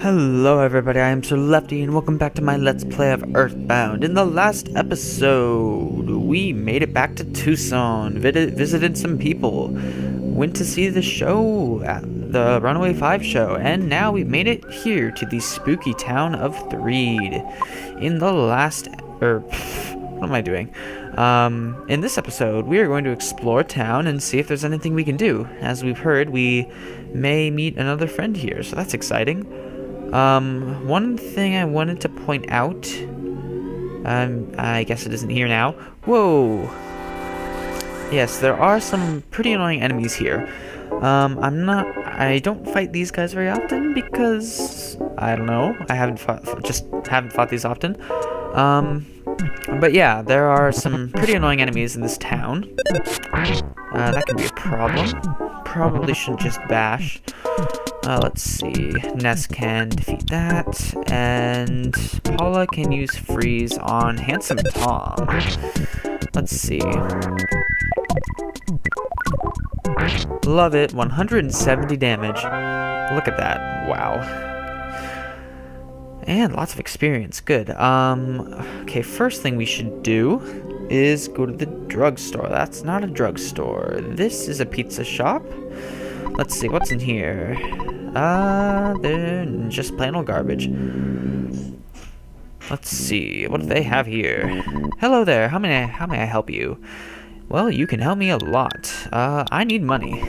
Hello everybody, I am Sir Lefty and welcome back to my Let's Play of Earthbound. In the last episode, we made it back to Tucson, visited some people, went to see the show, the Runaway 5 show, and now we've made it here to the spooky town of Threed. In the last, what am I doing? In this episode, we are going to explore town and see if there's anything we can do. As we've heard, we may meet another friend here, so that's exciting. One thing I wanted to point out, I guess it isn't here now. Whoa! Yes, there are some pretty annoying enemies here. I don't fight these guys very often because, I don't know, I haven't fought these often. But yeah, there are some pretty annoying enemies in this town. That could be a problem. Probably shouldn't just bash. Let's see. Ness can defeat that, and Paula can use freeze on Handsome Tom. Let's see. Love it. 170 damage. Look at that. Wow. And lots of experience. Good. Okay, first thing we should do is go to the drugstore. That's not a drugstore. This is a pizza shop. Let's see, what's in here? They're just plain old garbage. Let's see, what do they have here? Hello there, how may I help you? Well, you can help me a lot. I need money.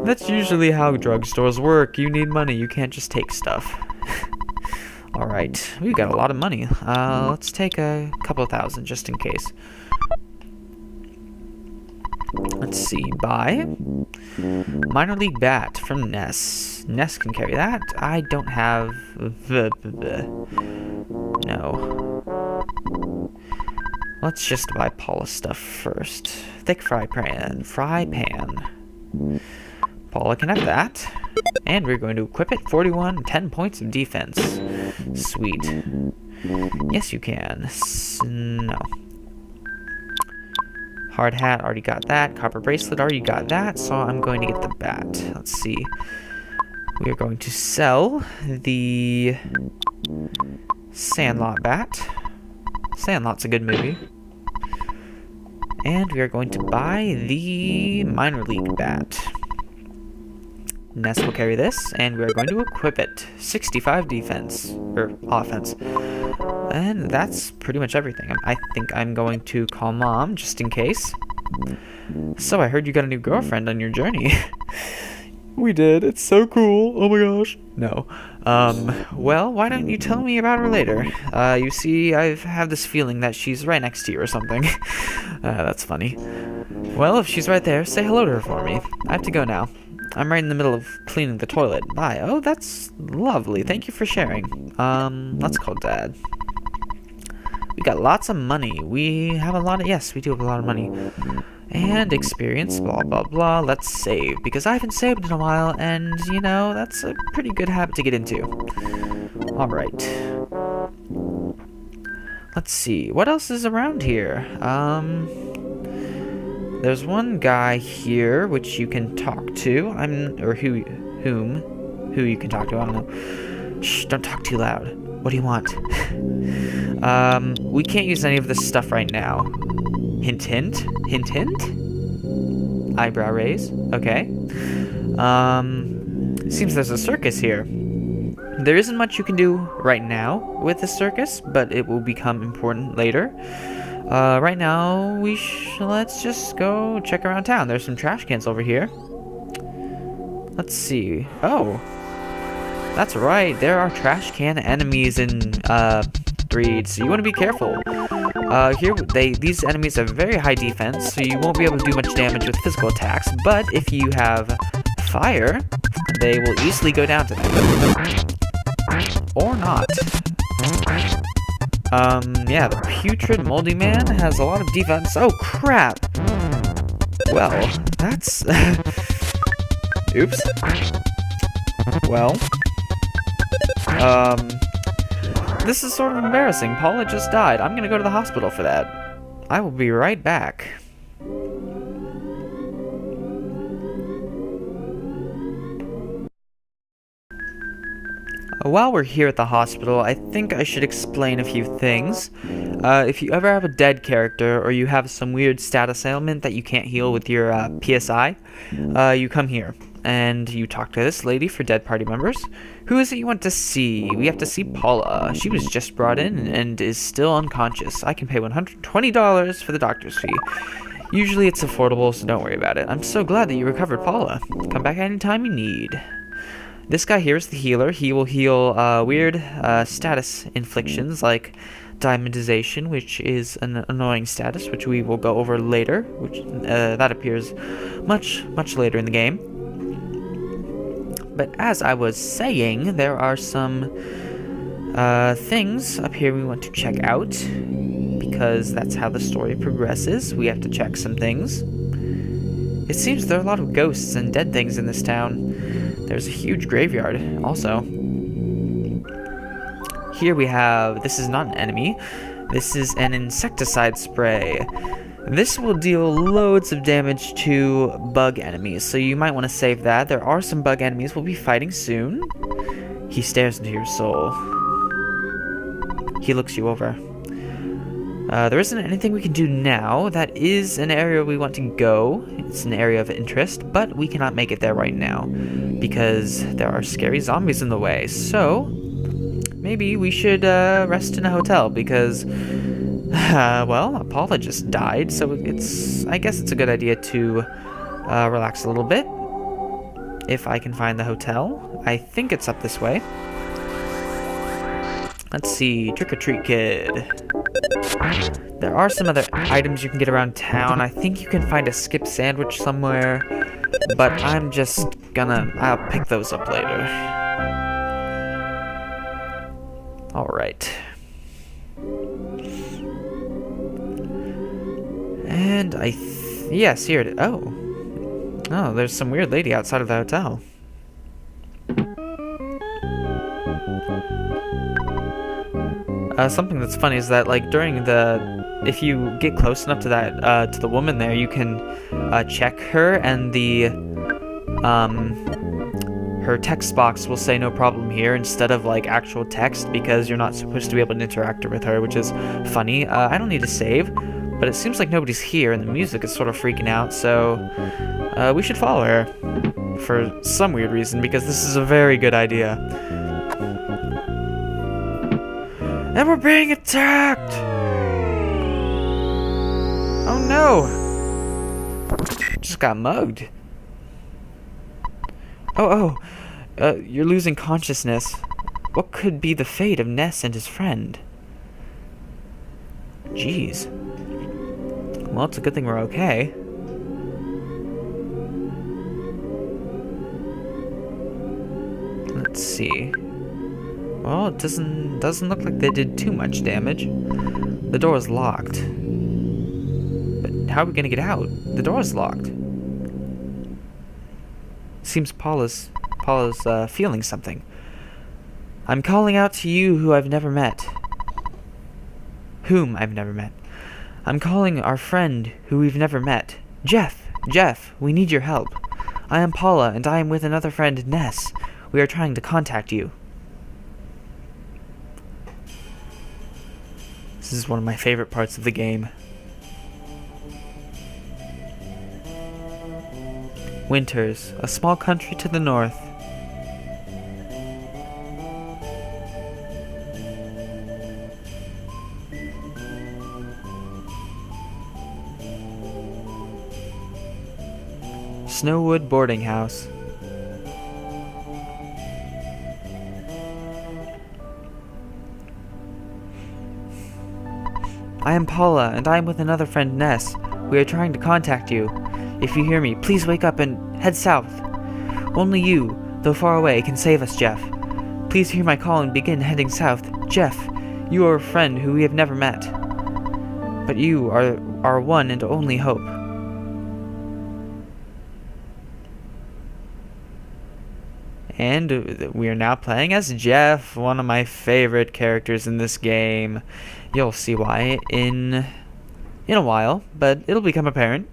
That's usually how drugstores work. You need money, you can't just take stuff. Alright, we've got a lot of money. Let's take a couple of thousand just in case. Let's see, buy. Minor League Bat from Ness. Ness can carry that. I don't have no. Let's just buy Paula's stuff first. Thick fry pan. Paula can have that. And we're going to equip it. 41, 10 points of defense. Sweet. Yes, you can. No. Hard hat, already got that. Copper bracelet, already got that. So I'm going to get the bat. Let's see. We are going to sell the Sandlot bat. Sandlot's a good movie. And we are going to buy the Minor League bat. Ness will carry this, and we are going to equip it. 65 defense, or offense. And that's pretty much everything. I think I'm going to call Mom, just in case. So, I heard you got a new girlfriend on your journey. We did. It's so cool. Oh my gosh. No. Well, why don't you tell me about her later? You see, I have this feeling that she's right next to you or something. That's funny. Well, if she's right there, say hello to her for me. I have to go now. I'm right in the middle of cleaning the toilet. Bye. Oh, that's lovely. Thank you for sharing. Let's call Dad. We got lots of money. We have a lot of... Yes, we do have a lot of money. And experience, blah, blah, blah. Let's save. Because I haven't saved in a while, and, you know, that's a pretty good habit to get into. Alright. Let's see. What else is around here? There's one guy here, which you can talk to. Who you can talk to, I don't know. Shh, don't talk too loud. What do you want? We can't use any of this stuff right now. Hint, hint? Hint, hint? Eyebrow raise. Okay. Seems there's a circus here. There isn't much you can do right now with the circus, but it will become important later. Right now, let's just go check around town. There's some trash cans over here. Let's see. Oh. That's right. There are trash can enemies in, Threed, so you want to be careful. These enemies have very high defense, so you won't be able to do much damage with physical attacks, but if you have fire, they will easily go down to them. Or not. Yeah, the putrid moldy man has a lot of defense. Oh, crap! Well, that's... Oops. Well... This is sort of embarrassing. Paula just died. I'm gonna go to the hospital for that. I will be right back. While we're here at the hospital, I think I should explain a few things. If you ever have a dead character, or you have some weird status ailment that you can't heal with your PSI, you come here, and you talk to this lady for dead party members. Who is it you want to see? We have to see Paula. She was just brought in and is still unconscious. I can pay $120 for the doctor's fee. Usually it's affordable, so don't worry about it. I'm so glad that you recovered, Paula. Come back anytime you need. This guy here is the healer. He will heal weird status inflictions like diamondization, which is an annoying status, which we will go over later, which that appears much later in the game. But as I was saying, there are some things up here we want to check out, because that's how the story progresses. We have to check some things. It seems there are a lot of ghosts and dead things in this town. There's a huge graveyard, also. Here we have, this is not an enemy, this is an insecticide spray. This will deal loads of damage to bug enemies, so you might want to save that. There are some bug enemies we'll be fighting soon. He stares into your soul. He looks you over. There isn't anything we can do now. That is an area we want to go. It's an area of interest, but we cannot make it there right now because there are scary zombies in the way. So maybe we should rest in a hotel because, well, Paula just died, so I guess it's a good idea to relax a little bit. If I can find the hotel. I think it's up this way. Let's see, Trick or Treat Kid. There are some other items you can get around town. I think you can find a skip sandwich somewhere, but I'll pick those up later. Alright. And yes, here it is. Oh, there's some weird lady outside of the hotel. Something that's funny is that, like, if you get close enough to that, to the woman there, you can, check her, and her text box will say no problem here instead of, like, actual text, because you're not supposed to be able to interact with her, which is funny. I don't need to save, but it seems like nobody's here, and the music is sort of freaking out, so, we should follow her, for some weird reason, because this is a very good idea. And we're being attacked! Oh no! Just got mugged. You're losing consciousness. What could be the fate of Ness and his friend? Jeez. Well, it's a good thing we're okay. Let's see. Well, it doesn't look like they did too much damage. The door is locked. But how are we gonna get out? The door is locked. Seems Paula's feeling something. I'm calling out to you whom I've never met. I'm calling our friend who we've never met. Jeff, we need your help. I am Paula, and I am with another friend, Ness. We are trying to contact you. This is one of my favorite parts of the game. Winters, a small country to the north. Snowwood boarding house. I am Paula, and I am with another friend, Ness. We are trying to contact you. If you hear me, please wake up and head south. Only you, though far away, can save us, Jeff. Please hear my call and begin heading south. Jeff, you are a friend who we have never met. But you are our one and only hope. And we are now playing as Jeff, one of my favorite characters in this game. You'll see why in a while, but it'll become apparent.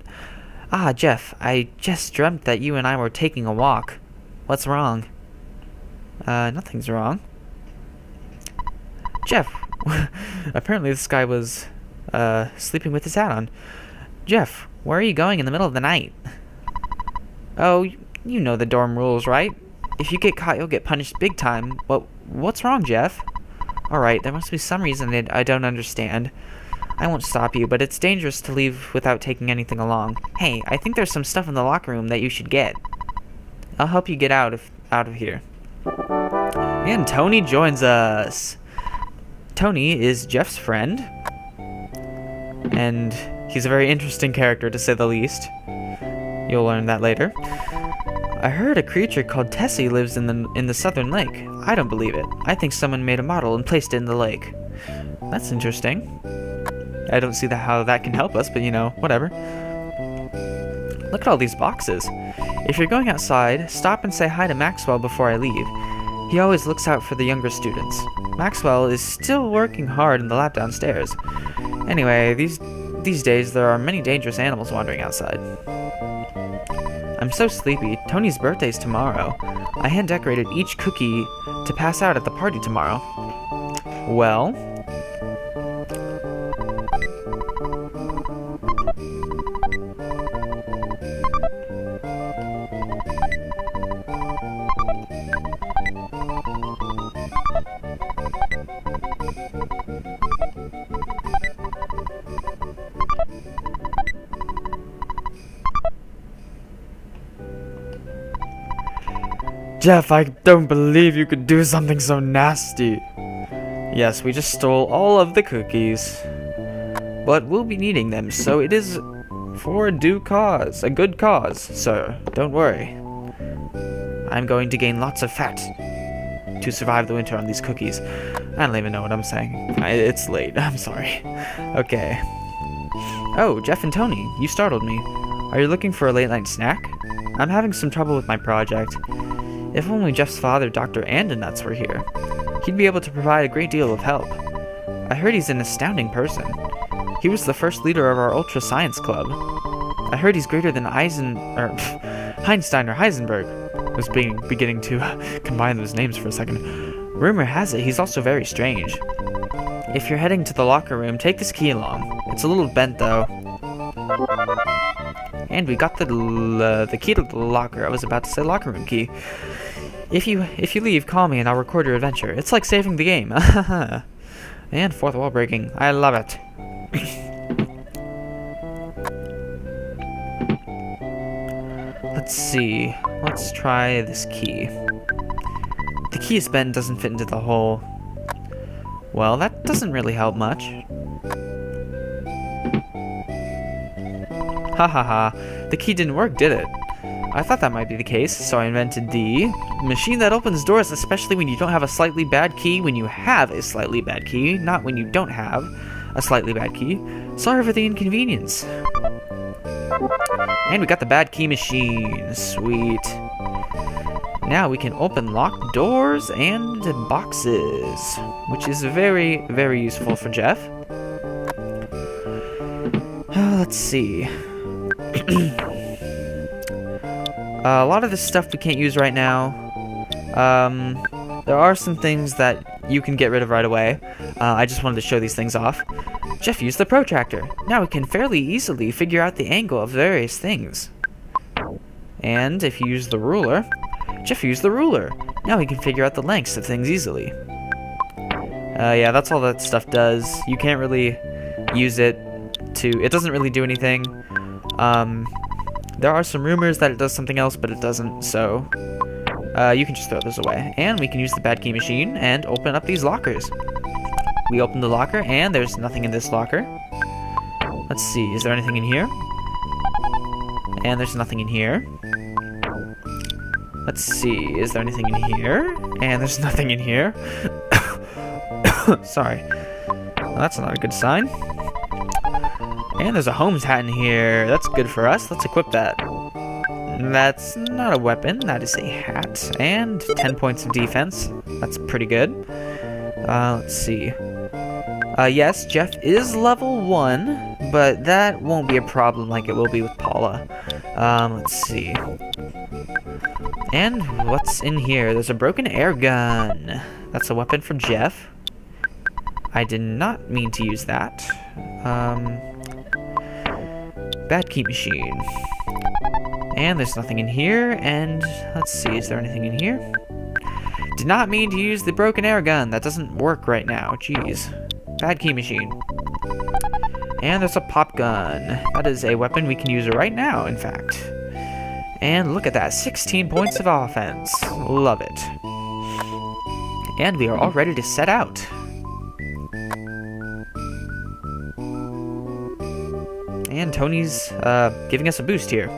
Ah, Jeff, I just dreamt that you and I were taking a walk. What's wrong? Nothing's wrong. Jeff! Apparently this guy was, sleeping with his hat on. Jeff, where are you going in the middle of the night? Oh, you know the dorm rules, right? If you get caught, you'll get punished big time. Well, what's wrong, Jeff? Alright, there must be some reason that I don't understand. I won't stop you, but it's dangerous to leave without taking anything along. Hey, I think there's some stuff in the locker room that you should get. I'll help you get out of here. And Tony joins us. Tony is Jeff's friend, and he's a very interesting character, to say the least. You'll learn that later. I heard a creature called Tessie lives in the southern lake. I don't believe it. I think someone made a model and placed it in the lake. That's interesting. I don't see how that can help us, but you know, whatever. Look at all these boxes. If you're going outside, stop and say hi to Maxwell before I leave. He always looks out for the younger students. Maxwell is still working hard in the lab downstairs. Anyway, these days there are many dangerous animals wandering outside. I'm so sleepy. Tony's birthday's tomorrow. I hand-decorated each cookie to pass out at the party tomorrow. Well... Jeff, I don't believe you could do something so nasty. Yes, we just stole all of the cookies. But we'll be needing them, so it is for a good cause, sir. Don't worry. I'm going to gain lots of fat to survive the winter on these cookies. I don't even know what I'm saying. It's late, I'm sorry. Okay. Oh, Jeff and Tony, you startled me. Are you looking for a late night snack? I'm having some trouble with my project. If only Jeff's father, Dr. Andonuts, were here. He'd be able to provide a great deal of help. I heard he's an astounding person. He was the first leader of our Ultra Science Club. I heard he's greater than Einstein or Heisenberg. I was beginning to combine those names for a second. Rumor has it he's also very strange. If you're heading to the locker room, take this key along. It's a little bent, though. And we got the key to the locker. I was about to say locker room key. If you leave, call me and I'll record your adventure. It's like saving the game. And fourth wall breaking. I love it. Let's see. Let's try this key. The key is bent, doesn't fit into the hole. Well, that doesn't really help much. Ha ha ha. The key didn't work, did it? I thought that might be the case, so I invented the machine that opens doors, especially when you don't have a slightly bad key, when you have a slightly bad key, not when you don't have a slightly bad key. Sorry for the inconvenience. And we got the bad key machine. Sweet. Now we can open locked doors and boxes, which is very, very useful for Jeff. Let's see. A lot of this stuff we can't use right now. There are some things that you can get rid of right away. I just wanted to show these things off. Jeff used the protractor. Now we can fairly easily figure out the angle of various things. And if you use the ruler, Jeff used the ruler. Now we can figure out the lengths of things easily. Yeah, that's all that stuff does. You can't really use it it doesn't really do anything. There are some rumors that it does something else, but it doesn't, so you can just throw those away. And we can use the bad key machine and open up these lockers. We open the locker, and there's nothing in this locker. Let's see, is there anything in here? And there's nothing in here. Let's see, is there anything in here? And there's nothing in here. Sorry. Well, that's not a good sign. And there's a Holmes hat in here. That's good for us. Let's equip that. That's not a weapon. That is a hat. And 10 points of defense. That's pretty good. Let's see. Yes, Jeff is level 1, but that won't be a problem like it will be with Paula. Let's see. And what's in here? There's a broken air gun. That's a weapon for Jeff. I did not mean to use that. Bad key machine. And there's nothing in here, and let's see, is there anything in here? Did not mean to use the broken air gun. That doesn't work right now. Jeez. Bad key machine. And there's a pop gun. That is a weapon we can use right now, in fact. And look at that, 16 points of offense. Love it. And we are all ready to set out. And Tony's giving us a boost here.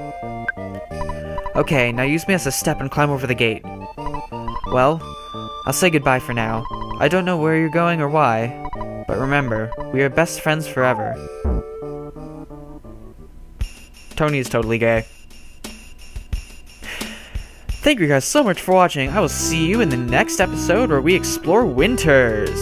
Okay, now use me as a step and climb over the gate. Well, I'll say goodbye for now. I don't know where you're going or why, but remember, we are best friends forever. Tony is totally gay. Thank you guys so much for watching. I will see you in the next episode where we explore Winters.